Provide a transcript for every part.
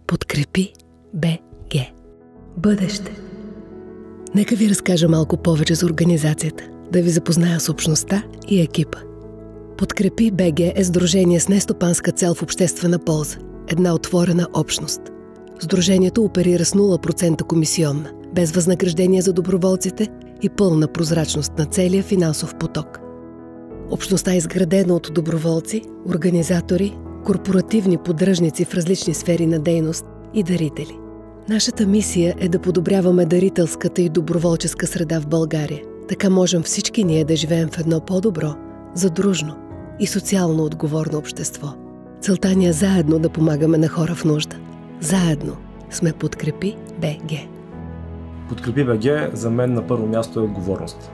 Подкрепи БГ. Бъдеще. Нека ви разкажа малко повече за организацията, да ви запозная с общността и екипа. Подкрепи БГ е сдружение с нестопанска цел в обществена полза, една отворена общност. Сдружението оперира с 0% комисионна, без възнаграждение за доброволците и пълна прозрачност на целия финансов поток. Общността е изградена от доброволци, организатори, корпоративни поддръжници в различни сфери на дейност и дарители. Нашата мисия е да подобряваме дарителската и доброволческа среда в България. Така можем всички ние да живеем в едно по-добро, задружно и социално отговорно общество. Целта ни е заедно да помагаме на хора в нужда. Заедно сме Подкрепи БГ. Подкрепи БГ за мен на първо място е отговорност.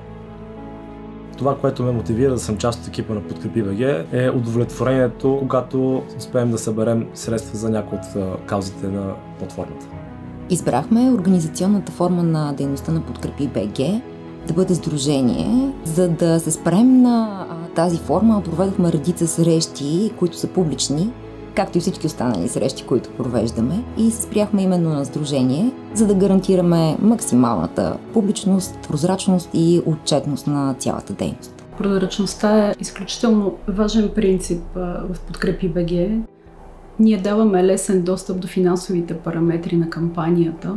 Това, което ме мотивира да съм част от екипа на Подкрепи БГ, е удовлетворението, когато успеем да съберем средства за някои от каузите на платформата. Избрахме организационната форма на дейността на Подкрепи БГ да бъде сдружение. За да се спрем на тази форма, проведохме редица срещи, които са публични, както и всички останали срещи, които провеждаме, и се спряхме именно на сдружение, за да гарантираме максималната публичност, прозрачност и отчетност на цялата дейност. Прозрачността е изключително важен принцип в Подкрепи БГ. Ние даваме лесен достъп до финансовите параметри на кампанията.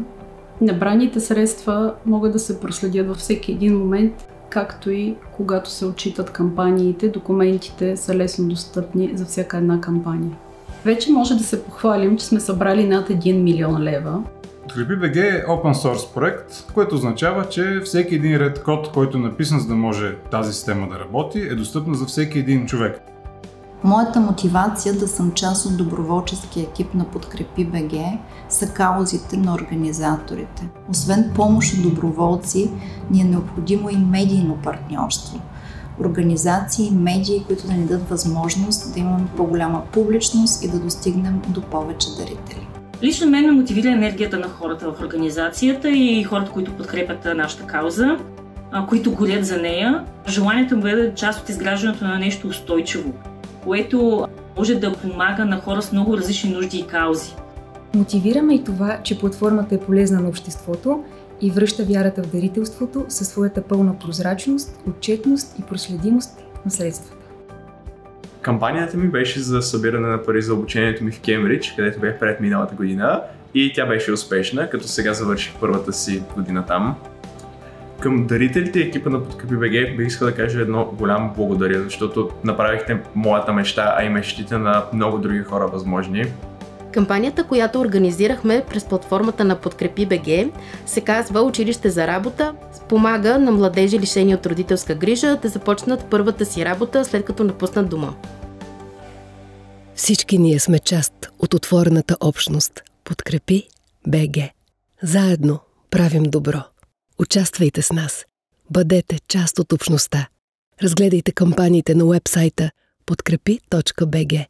Набраните средства могат да се проследят във всеки един момент, както и когато се отчитат кампаниите, документите са лесно достъпни за всяка една кампания. Вече може да се похвалим, че сме събрали над 1 милион лева. Подкрепи БГ е open source проект, което означава, че всеки един ред код, който е написан, за да може тази система да работи, е достъпна за всеки един човек. Моята мотивация да съм част от доброволческия екип на Подкрепи БГ са каузите на организаторите. Освен помощ от доброволци, ни е необходимо и медийно партньорство. Организации и медии, които да ни дадат възможност да имаме по-голяма публичност и да достигнем до повече дарители. Лично мен ме мотивира енергията на хората в организацията и хората, които подкрепят нашата кауза, които горят за нея. Желанието им бъде част от изграждането на нещо устойчиво, което може да помага на хора с много различни нужди и каузи. Мотивираме и това, че платформата е полезна на обществото и връща вярата в дарителството със своята пълна прозрачност, отчетност и проследимост на средствата. Кампанията ми беше за събиране на пари за обучението ми в Кембридж, където бях пред миналата година, и тя беше успешна, като сега завърших първата си година там. Към дарителите и екипа на Подкрепи БГ бих искал да кажа едно голямо благодаря, защото направихте моята мечта, а и мечтите на много други хора възможни. Кампанията, която организирахме през платформата на Подкрепи БГ, се казва Училище за работа, помага на младежи лишени от родителска грижа да започнат първата си работа, след като напуснат дома. Всички ние сме част от отворената общност Подкрепи БГ. Заедно правим добро. Участвайте с нас. Бъдете част от общността. Разгледайте кампаниите на уебсайта подкрепи.bg.